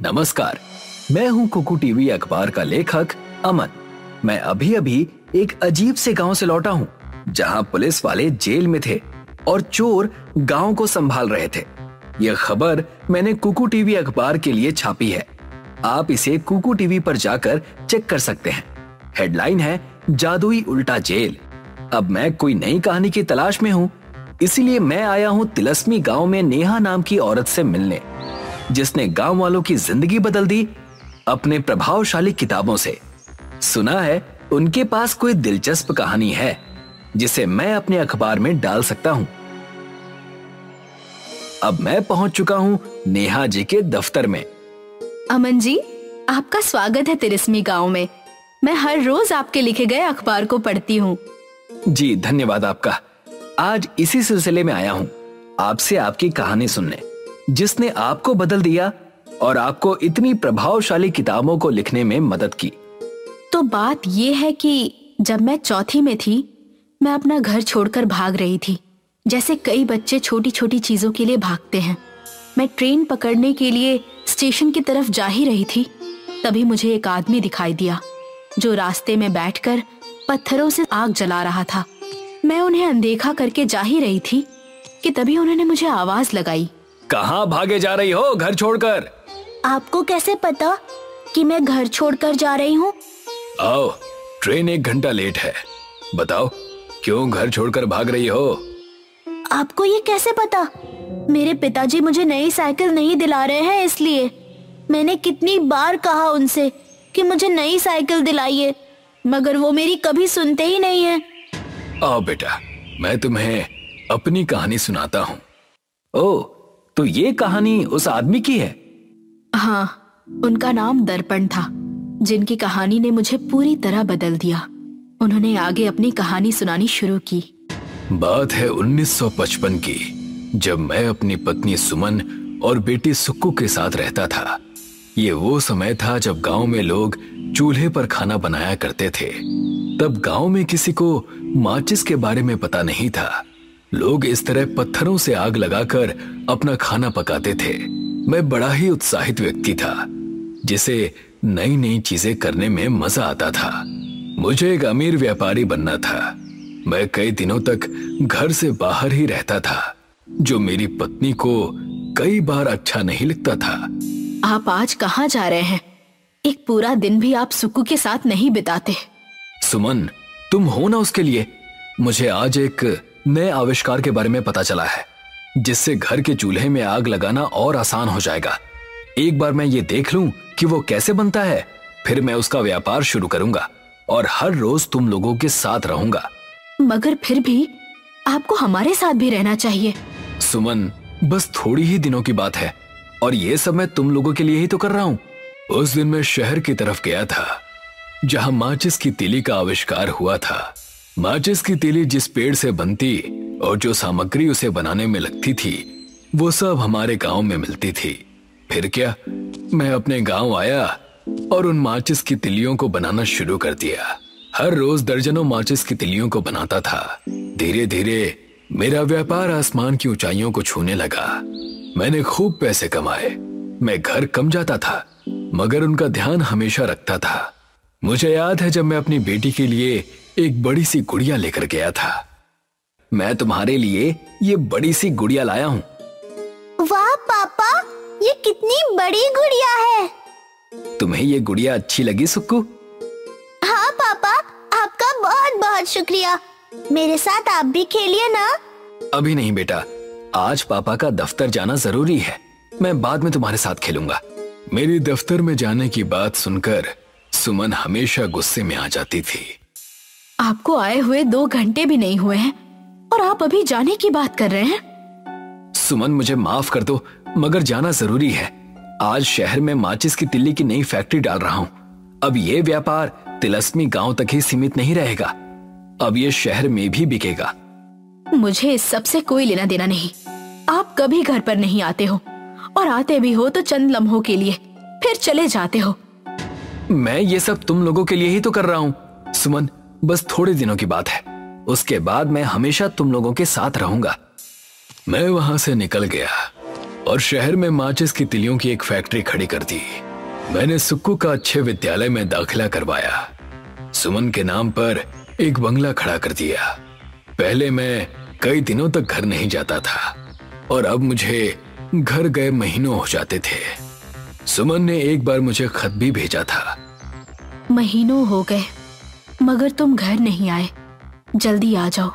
नमस्कार, मैं हूं कुकू टीवी अखबार का लेखक अमन। मैं अभी अभी एक अजीब से गांव से लौटा हूं, जहां पुलिस वाले जेल में थे और चोर गांव को संभाल रहे थे। यह खबर मैंने कुकू टीवी अखबार के लिए छापी है। आप इसे कुकू टीवी पर जाकर चेक कर सकते हैं। हेडलाइन है जादुई उल्टा जेल। अब मैं कोई नई कहानी की तलाश में हूं, इसीलिए मैं आया हूं तिलस्मी गांव में नेहा नाम की औरत से मिलने, जिसने गांव वालों की जिंदगी बदल दी अपने प्रभावशाली किताबों से। सुना है उनके पास कोई दिलचस्प कहानी है जिसे मैं अपने अखबार में डाल सकता हूं। अब मैं पहुंच चुका हूं नेहा जी के दफ्तर में। अमन जी, आपका स्वागत है तिलस्मी गांव में। मैं हर रोज आपके लिखे गए अखबार को पढ़ती हूँ। जी धन्यवाद आपका। आज इसी सिलसिले में आया हूँ आपसे आपकी कहानी सुनने, जिसने आपको बदल दिया और आपको इतनी प्रभावशाली किताबों को लिखने में मदद की। तो बात यह है कि जब मैं चौथी में थी, मैं अपना घर छोड़कर भाग रही थी, जैसे कई बच्चे छोटी छोटी चीजों के लिए भागते हैं। मैं ट्रेन पकड़ने के लिए स्टेशन की तरफ जा ही रही थी, तभी मुझे एक आदमी दिखाई दिया जो रास्ते में बैठकर पत्थरों से आग जला रहा था। मैं उन्हें अनदेखा करके जा ही रही थी कि तभी उन्होंने मुझे आवाज लगाई। कहाँ भागे जा रही हो घर छोड़कर? आपको कैसे पता कि मैं घर छोड़कर जा रही हूँ? आओ, ट्रेन 1 घंटा लेट है। बताओ क्यों घर छोड़कर भाग रही हो? आपको ये कैसे पता? मेरे पिताजी मुझे नई साइकिल नहीं दिला रहे हैं, इसलिए। मैंने कितनी बार कहा उनसे कि मुझे नई साइकिल दिलाइए, मगर वो मेरी कभी सुनते ही नहीं है। आओ बेटा, मैं तुम्हें अपनी कहानी सुनाता हूँ। ओह, तो ये कहानी उस आदमी की है? हाँ, उनका नाम दर्पण था, जिनकी कहानी ने मुझे पूरी तरह बदल दिया। उन्होंने आगे अपनी कहानी सुनानी शुरू की। बात है 1955 की, जब मैं अपनी पत्नी सुमन और बेटी सुक्कू के साथ रहता था। ये वो समय था जब गांव में लोग चूल्हे पर खाना बनाया करते थे। तब गांव में किसी को माचिस के बारे में पता नहीं था। लोग इस तरह पत्थरों से आग लगाकर अपना खाना पकाते थे। मैं बड़ा ही उत्साहित व्यक्ति था, जिसे नई नई चीजें करने में मजा आता था। मुझे एक अमीर व्यापारी बनना था। मैं कई दिनों तक घर से बाहर ही रहता था, जो मेरी पत्नी को कई बार अच्छा नहीं लगता था। आप आज कहाँ जा रहे हैं? एक पूरा दिन भी आप सुक्कू के साथ नहीं बिताते। सुमन, तुम हो ना उसके लिए। मुझे आज एक नए आविष्कार के बारे में पता चला है, जिससे घर के चूल्हे में आग लगाना और आसान हो जाएगा। एक बार मैं ये देख लूं कि वो कैसे बनता है, फिर मैं उसका व्यापार शुरू करूंगा और हर रोज तुम लोगों के साथ रहूंगा। मगर फिर भी आपको हमारे साथ भी रहना चाहिए। सुमन, बस थोड़ी ही दिनों की बात है और ये सब मैं तुम लोगों के लिए ही तो कर रहा हूँ। उस दिन मैं शहर की तरफ गया था, जहां माचिस की तीली का आविष्कार हुआ था। माचिस की तीली जिस पेड़ से बनती और जो सामग्री उसे बनाने में लगती थी, वो सब हमारे गांव में मिलती थी। फिर क्या, मैं अपने गांव आया और उन माचिस की तिलियों को बनाना शुरू कर दिया। हर रोज दर्जनों माचिस की तिलियों को बनाता था। धीरे धीरे मेरा व्यापार आसमान की ऊंचाइयों को छूने लगा। मैंने खूब पैसे कमाए। मैं घर कम जाता था, मगर उनका ध्यान हमेशा रखता था। मुझे याद है जब मैं अपनी बेटी के लिए एक बड़ी सी गुड़िया लेकर गया था। मैं तुम्हारे लिए ये बड़ी सी गुड़िया लाया हूँ। वाह पापा, ये कितनी बड़ी गुड़िया है। तुम्हें ये गुड़िया अच्छी लगी सुक्कू? हाँ पापा, आपका बहुत बहुत शुक्रिया। मेरे साथ आप भी खेलिए ना। अभी नहीं बेटा, आज पापा का दफ्तर जाना जरूरी है। मैं बाद में तुम्हारे साथ खेलूंगा। मेरी दफ्तर में जाने की बात सुनकर सुमन हमेशा गुस्से में आ जाती थी। आपको आए हुए 2 घंटे भी नहीं हुए हैं और आप अभी जाने की बात कर रहे हैं। सुमन, मुझे माफ कर दो, मगर जाना जरूरी है। आज शहर में माचिस की तिल्ली की नई फैक्ट्री डाल रहा हूँ। अब ये व्यापार तिलस्मी गांव तक ही सीमित नहीं रहेगा, अब ये शहर में भी बिकेगा। मुझे इस सब से कोई लेना देना नहीं। आप कभी घर पर नहीं आते हो, और आते भी हो तो चंद लम्हों के लिए, फिर चले जाते हो। मैं ये सब तुम लोगों के लिए ही तो कर रहा हूँ सुमन। बस थोड़े दिनों की बात है, उसके बाद मैं हमेशा तुम लोगों के साथ रहूंगा। मैं वहां से निकल गया और शहर में माचिस की तिलियों की एक फैक्ट्री खड़ी कर दी। मैंने सुक्कू का अच्छे विद्यालय में दाखिला करवाया। सुमन के नाम पर एक बंगला खड़ा कर दिया। पहले मैं कई दिनों तक घर नहीं जाता था और अब मुझे घर गए महीनों हो जाते थे। सुमन ने एक बार मुझे खत भी भेजा था। महीनों हो गए मगर तुम घर नहीं आए। जल्दी आ जाओ,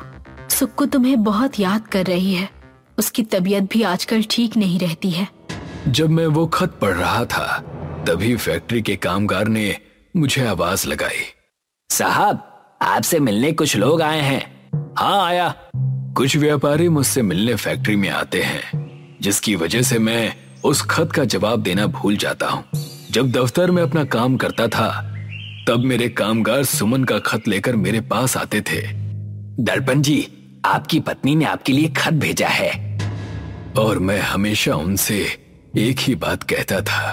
सुक्कू तुम्हें बहुत याद कर रही है। उसकी तबीयत भी आजकल ठीक नहीं रहती है। जब मैं वो खत पढ़ रहा था तभी फैक्ट्री के कामगार ने मुझे आवाज लगाई। साहब, आपसे मिलने कुछ लोग आए हैं। हाँ, आया। कुछ व्यापारी मुझसे मिलने फैक्ट्री में आते हैं, जिसकी वजह से मैं उस खत का जवाब देना भूल जाता हूँ। जब दफ्तर में अपना काम करता था तब मेरे कामगार सुमन का खत लेकर मेरे पास आते थे। दर्पण जी, आपकी पत्नी ने आपके लिए खत भेजा है। और मैं हमेशा उनसे एक ही बात कहता था,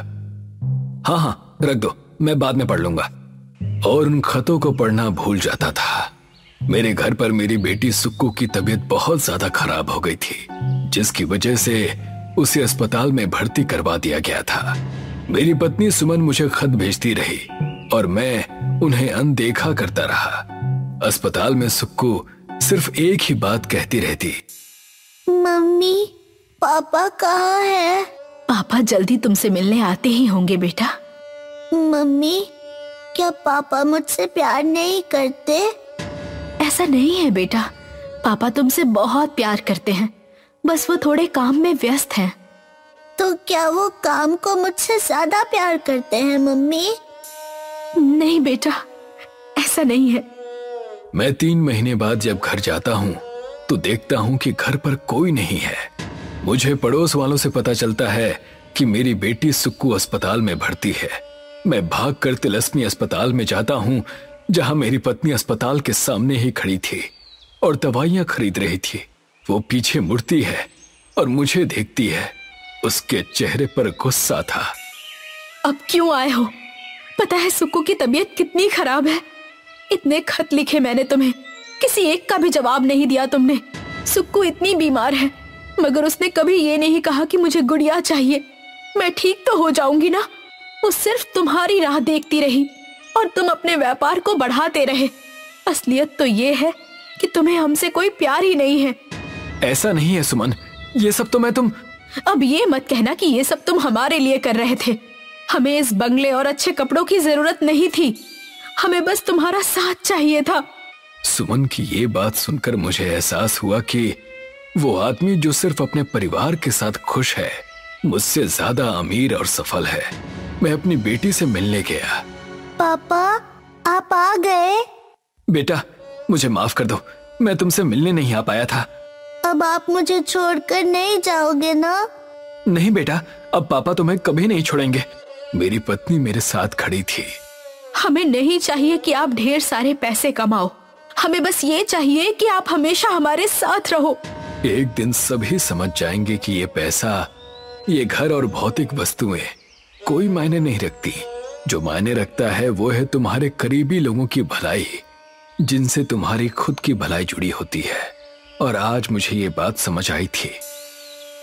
हाँ हाँ रख दो, मैं बाद में पढ़ लूंगा। और उन खतों को पढ़ना भूल जाता था। मेरे घर पर मेरी बेटी सुक्कू की तबीयत बहुत ज्यादा खराब हो गई थी, जिसकी वजह से उसे अस्पताल में भर्ती करवा दिया गया था। मेरी पत्नी सुमन मुझे खत भेजती रही और मैं उन्हें अनदेखा करता रहा। अस्पताल में सुक्कू सिर्फ एक ही बात कहती रहती, मम्मी पापा कहाँ है? पापा जल्दी तुमसे मिलने आते ही होंगे बेटा। मम्मी, क्या पापा मुझसे प्यार नहीं करते? ऐसा नहीं है बेटा, पापा तुमसे बहुत प्यार करते हैं, बस वो थोड़े काम में व्यस्त हैं। तो क्या वो काम को मुझसे ज्यादा प्यार करते हैं मम्मी? नहीं बेटा, ऐसा नहीं है। मैं 3 महीने बाद जब घर जाता हूँ तो देखता हूँ कि घर पर कोई नहीं है। मुझे पड़ोस वालों से पता चलता है कि मेरी बेटी सुक्कू अस्पताल में भर्ती है। मैं भागकर तिलस्मी अस्पताल में जाता हूँ, जहां मेरी पत्नी अस्पताल के सामने ही खड़ी थी और दवाइयां खरीद रही थी। वो पीछे मुड़ती है और मुझे देखती है। उसके चेहरे पर गुस्सा था। अब क्यों आए हो? पता है सुक्कू की तबीयत कितनी खराब है। इतने खत लिखे मैंने तुम्हें, किसी एक का भी जवाब नहीं दिया तुमने। सुक्कू इतनी बीमार है मगर उसने कभी ये नहीं कहा कि मुझे गुड़िया चाहिए। मैं ठीक तो हो जाऊंगी ना। वो सिर्फ तुम्हारी राह देखती रही और तुम अपने व्यापार को बढ़ाते रहे। असलियत तो ये है कि तुम्हें हमसे कोई प्यार ही नहीं है। ऐसा नहीं है सुमन, ये सब तो मैं अब ये मत कहना कि ये सब तुम हमारे लिए कर रहे थे। हमें इस बंगले और अच्छे कपड़ों की जरूरत नहीं थी, हमें बस तुम्हारा साथ चाहिए था। सुमन की ये बात सुनकर मुझे एहसास हुआ कि वो आदमी जो सिर्फ अपने परिवार के साथ खुश है, मुझसे ज्यादा अमीर और सफल है। मैं अपनी बेटी से मिलने गया। पापा, आप आ गए? बेटा, मुझे माफ कर दो, मैं तुमसे मिलने नहीं आ पाया था। अब आप मुझे छोड़कर नहीं जाओगे ना? नहीं बेटा, अब पापा तुम्हें कभी नहीं छोड़ेंगे। मेरी पत्नी मेरे साथ खड़ी थी। हमें नहीं चाहिए कि आप ढेर सारे पैसे कमाओ, हमें बस ये चाहिए कि आप हमेशा हमारे साथ रहो। एक दिन सभी समझ जाएंगे कि ये पैसा, ये घर और भौतिक वस्तुएं कोई मायने नहीं रखती। जो मायने रखता है वो है तुम्हारे करीबी लोगों की भलाई, जिनसे तुम्हारी खुद की भलाई जुड़ी होती है। और आज मुझे ये बात समझ आई थी।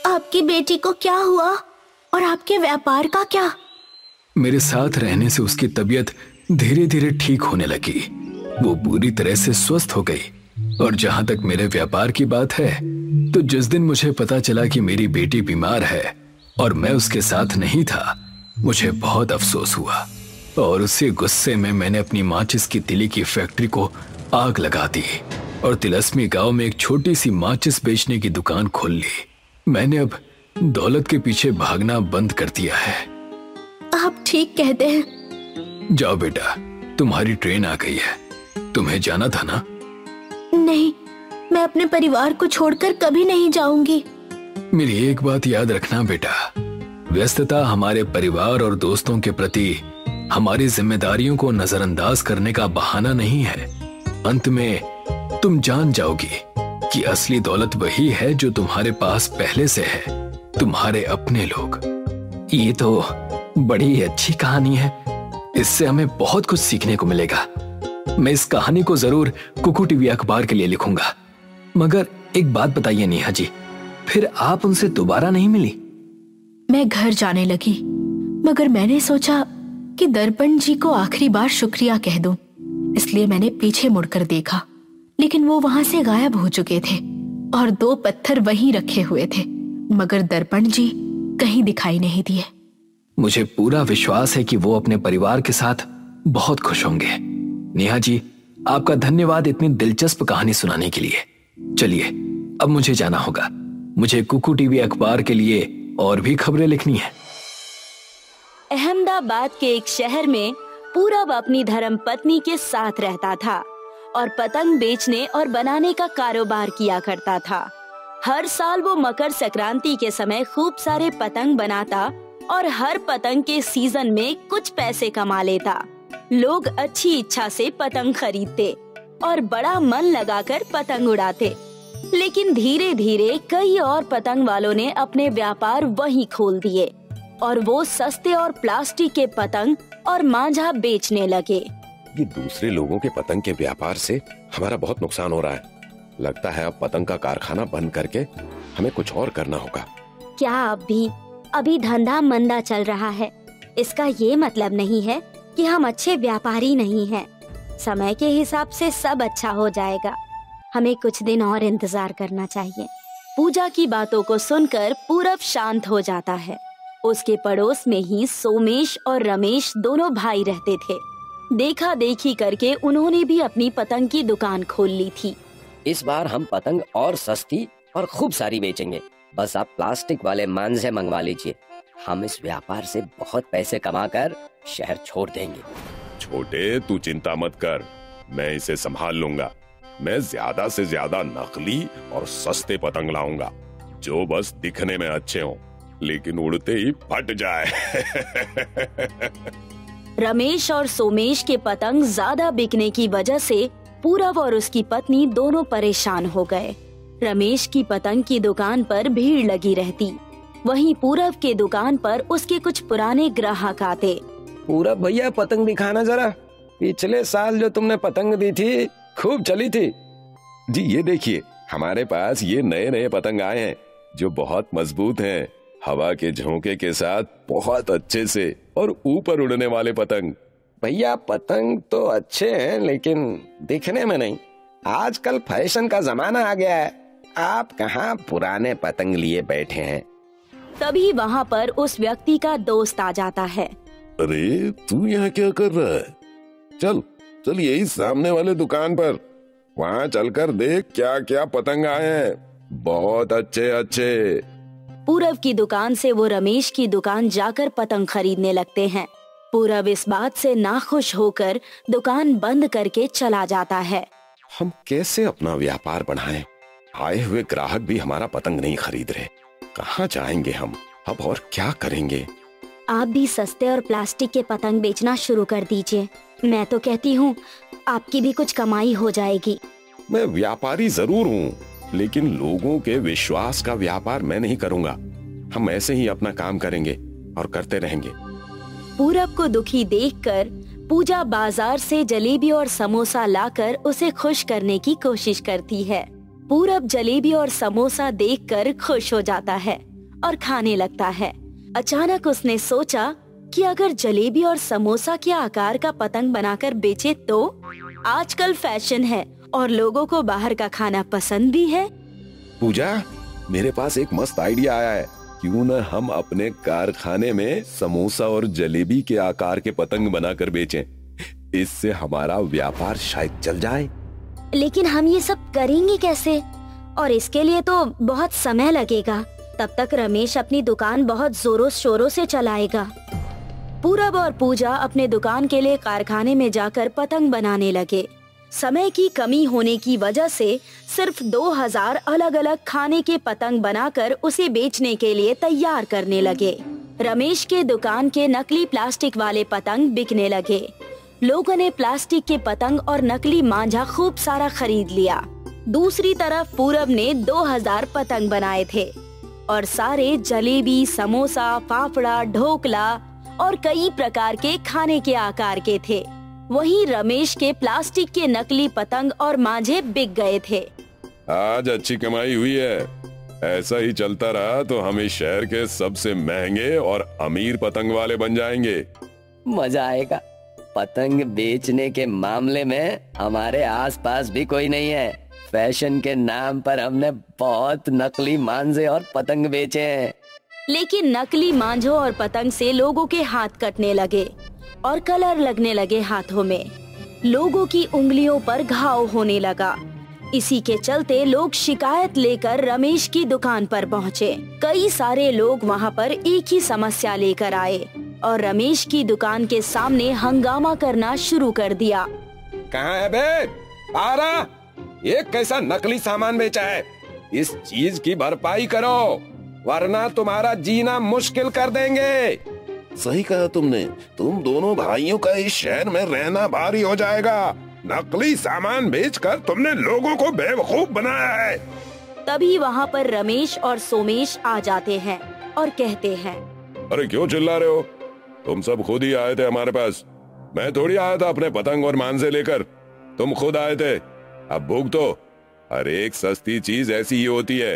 आपकी बेटी को क्या हुआ और आपके व्यापार का क्या? मेरे साथ रहने से उसकी तबीयत धीरे धीरे ठीक होने लगी। वो पूरी तरह से स्वस्थ हो गई। और जहां तक मेरे व्यापार की बात है, तो जिस दिन मुझे पता चला कि मेरी बेटी बीमार है और मैं उसके साथ नहीं था, मुझे बहुत अफसोस हुआ। और उसी गुस्से में मैंने अपनी माचिस की तिली की फैक्ट्री को आग लगा दी और तिलस्मी गांव में एक छोटी सी माचिस बेचने की दुकान खोल ली। मैंने अब दौलत के पीछे भागना बंद कर दिया है। आप ठीक कहते हैं। जाओ बेटा, तुम्हारी ट्रेन आ गई है, तुम्हें जाना था ना? नहीं, मैं अपने परिवार को छोड़कर कभी नहीं जाऊंगी। मेरी एक बात याद रखना बेटा, व्यस्तता हमारे परिवार और दोस्तों के प्रति हमारी जिम्मेदारियों को नजरअंदाज करने का बहाना नहीं है। अंत में तुम जान जाओगी कि असली दौलत वही है जो तुम्हारे पास पहले से है, तुम्हारे अपने लोग। ये तो बड़ी अच्छी कहानी है, इससे हमें बहुत कुछ सीखने को मिलेगा। मैं इस कहानी को जरूर कुकू टीवी अखबार के लिए लिखूंगा। मगर एक बात बताइए नेहा जी, फिर आप उनसे दोबारा नहीं मिली? मैं घर जाने लगी, मगर मैंने सोचा कि दर्पण जी को आखिरी बार शुक्रिया कह दूं, इसलिए मैंने पीछे मुड़कर देखा, लेकिन वो वहां से गायब हो चुके थे और 2 पत्थर वहीं रखे हुए थे, मगर दर्पण जी कहीं दिखाई नहीं दिए। मुझे पूरा विश्वास है कि वो अपने परिवार के साथ बहुत खुश होंगे। नेहा जी, आपका धन्यवाद इतनी दिलचस्प कहानी सुनाने के लिए। चलिए, अब मुझे जाना होगा। मुझे कुकू टीवी अखबार के लिए और भी खबरें लिखनी है। अहमदाबाद के एक शहर में पूरब अपनी धर्मपत्नी के साथ रहता था और पतंग बेचने और बनाने का कारोबार किया करता था। हर साल वो मकर संक्रांति के समय खूब सारे पतंग बनाता और हर पतंग के सीजन में कुछ पैसे कमा लेता। लोग अच्छी इच्छा से पतंग खरीदते और बड़ा मन लगाकर पतंग उड़ाते, लेकिन धीरे धीरे कई और पतंग वालों ने अपने व्यापार वहीं खोल दिए और वो सस्ते और प्लास्टिक के पतंग और मांझा बेचने लगे। ये दूसरे लोगों के पतंग के व्यापार से हमारा बहुत नुकसान हो रहा है। लगता है अब पतंग का कारखाना बंद करके हमें कुछ और करना होगा। क्या अभी धंधा मंदा चल रहा है, इसका ये मतलब नहीं है कि हम अच्छे व्यापारी नहीं हैं। समय के हिसाब से सब अच्छा हो जाएगा। हमें कुछ दिन और इंतजार करना चाहिए। पूजा की बातों को सुनकर पूरब शांत हो जाता है। उसके पड़ोस में ही सोमेश और रमेश दोनों भाई रहते थे। देखा देखी करके उन्होंने भी अपनी पतंग की दुकान खोल ली थी। इस बार हम पतंग और सस्ती और खूब सारी बेचेंगे। बस आप प्लास्टिक वाले मांझे मंगवा लीजिए। हम इस व्यापार से बहुत पैसे कमाकर शहर छोड़ देंगे। छोटे, तू चिंता मत कर, मैं इसे संभाल लूंगा। मैं ज्यादा से ज्यादा नकली और सस्ते पतंग लाऊंगा जो बस दिखने में अच्छे हों, लेकिन उड़ते ही फट जाए। रमेश और सोमेश के पतंग ज्यादा बिकने की वजह से पूरब और उसकी पत्नी दोनों परेशान हो गए। रमेश की पतंग की दुकान पर भीड़ लगी रहती, वहीं पूरब के दुकान पर उसके कुछ पुराने ग्राहक आते। पूरब भैया, पतंग दिखाना जरा। पिछले साल जो तुमने पतंग दी थी खूब चली थी। जी ये देखिए, हमारे पास ये नए नए पतंग आए हैं जो बहुत मजबूत हैं, हवा के झोंके के साथ बहुत अच्छे से और ऊपर उड़ने वाले पतंग। भैया, पतंग तो अच्छे हैं लेकिन दिखने में नहीं। आजकल फैशन का जमाना आ गया है। आप कहाँ पुराने पतंग लिए बैठे हैं। तभी वहाँ पर उस व्यक्ति का दोस्त आ जाता है। अरे तू यहाँ क्या कर रहा है? चल चल यही सामने वाले दुकान पर, वहाँ चलकर देख क्या क्या पतंग आए हैं, बहुत अच्छे अच्छे। पूरब की दुकान से वो रमेश की दुकान जाकर पतंग खरीदने लगते हैं। पूरब इस बात से नाखुश होकर दुकान बंद करके चला जाता है। हम कैसे अपना व्यापार बढ़ाएं? आए हुए ग्राहक भी हमारा पतंग नहीं खरीद रहे। कहाँ जाएंगे हम अब और क्या करेंगे? आप भी सस्ते और प्लास्टिक के पतंग बेचना शुरू कर दीजिए। मैं तो कहती हूँ आपकी भी कुछ कमाई हो जाएगी। मैं व्यापारी जरूर हूँ, लेकिन लोगों के विश्वास का व्यापार मैं नहीं करूँगा। हम ऐसे ही अपना काम करेंगे और करते रहेंगे। पूरब को दुखी देखकर पूजा बाजार से जलेबी और समोसा लाकर उसे खुश करने की कोशिश करती है। पूरब जलेबी और समोसा देखकर खुश हो जाता है और खाने लगता है। अचानक उसने सोचा कि अगर जलेबी और समोसा के आकार का पतंग बनाकर बेचे तो आजकल फैशन है और लोगों को बाहर का खाना पसंद भी है। पूजा, मेरे पास एक मस्त आइडिया आया है। क्यों न हम अपने कारखाने में समोसा और जलेबी के आकार के पतंग बनाकर बेचें। इससे हमारा व्यापार शायद चल जाए। लेकिन हम ये सब करेंगे कैसे? और इसके लिए तो बहुत समय लगेगा। तब तक रमेश अपनी दुकान बहुत जोरों शोरों से चलाएगा। पूरब और पूजा अपने दुकान के लिए कारखाने में जाकर पतंग बनाने लगे। समय की कमी होने की वजह से सिर्फ 2000 अलग अलग खाने के पतंग बनाकर उसे बेचने के लिए तैयार करने लगे। रमेश के दुकान के नकली प्लास्टिक वाले पतंग बिकने लगे। लोगों ने प्लास्टिक के पतंग और नकली मांझा खूब सारा खरीद लिया। दूसरी तरफ पूरब ने 2000 पतंग बनाए थे और सारे जलेबी, समोसा, फाफड़ा, ढोकला और कई प्रकार के खाने के आकार के थे। वहीं रमेश के प्लास्टिक के नकली पतंग और मांझे बिक गए थे। आज अच्छी कमाई हुई है। ऐसा ही चलता रहा तो हम इस शहर के सबसे महंगे और अमीर पतंग वाले बन जाएंगे। मजा आएगा। पतंग बेचने के मामले में हमारे आसपास भी कोई नहीं है। फैशन के नाम पर हमने बहुत नकली मांझे और पतंग बेचे हैं। लेकिन नकली मांझों और पतंग से लोगों के हाथ कटने लगे और कलर लगने लगे हाथों में। लोगों की उंगलियों पर घाव होने लगा। इसी के चलते लोग शिकायत लेकर रमेश की दुकान पर पहुँचे। कई सारे लोग वहाँ पर एक ही समस्या लेकर आए और रमेश की दुकान के सामने हंगामा करना शुरू कर दिया। कहाँ है बे? आ रहा? ये कैसा नकली सामान बेचा है? इस चीज की भरपाई करो वरना तुम्हारा जीना मुश्किल कर देंगे। सही कहा तुमने। तुम दोनों भाइयों का इस शहर में रहना भारी हो जाएगा। नकली सामान बेचकर तुमने लोगों को बेवकूफ बनाया है। तभी वहाँ पर रमेश और सोमेश आ जाते हैं और कहते हैं, अरे क्यों चिल्ला रहे हो? तुम सब खुद ही आए थे हमारे पास। मैं थोड़ी आया था अपने पतंग और मांझे लेकर। तुम खुद आए थे। अब भुगतो तो। हर एक सस्ती चीज ऐसी ही होती है।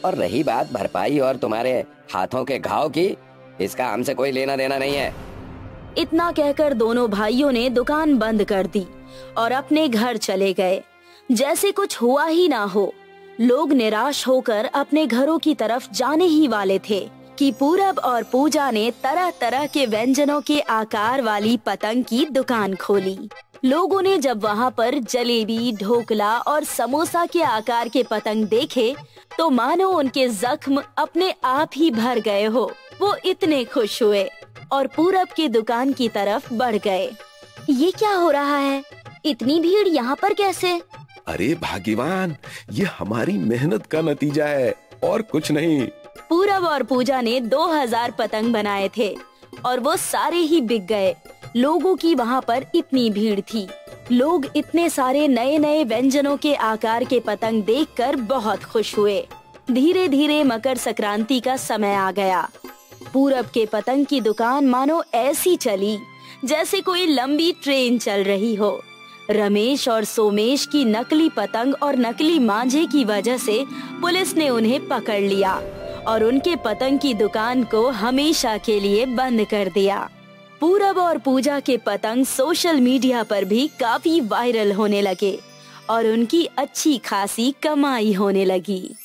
और रही बात भरपाई और तुम्हारे हाथों के घाव की, इसका हमसे कोई लेना देना नहीं है। इतना कहकर दोनों भाइयों ने दुकान बंद कर दी और अपने घर चले गए जैसे कुछ हुआ ही ना हो। लोग निराश होकर अपने घरों की तरफ जाने ही वाले थे कि पूरब और पूजा ने तरह तरह के व्यंजनों के आकार वाली पतंग की दुकान खोली। लोगों ने जब वहाँ पर जलेबी, ढोकला और समोसा के आकार के पतंग देखे तो मानो उनके जख्म अपने आप ही भर गए हो। वो इतने खुश हुए और पूरब की दुकान की तरफ बढ़ गए। ये क्या हो रहा है? इतनी भीड़ यहाँ पर कैसे? अरे भाग्यवान, ये हमारी मेहनत का नतीजा है और कुछ नहीं। पूरब और पूजा ने 2000 पतंग बनाए थे और वो सारे ही बिक गए। लोगों की वहाँ पर इतनी भीड़ थी। लोग इतने सारे नए नए व्यंजनों के आकार के पतंग देखकर बहुत खुश हुए। धीरे धीरे मकर संक्रांति का समय आ गया। पूरब के पतंग की दुकान मानो ऐसी चली जैसे कोई लंबी ट्रेन चल रही हो। रमेश और सोमेश की नकली पतंग और नकली मांझे की वजह से पुलिस ने उन्हें पकड़ लिया और उनके पतंग की दुकान को हमेशा के लिए बंद कर दिया। पूरब और पूजा के पतंग सोशल मीडिया पर भी काफी वायरल होने लगे और उनकी अच्छी खासी कमाई होने लगी।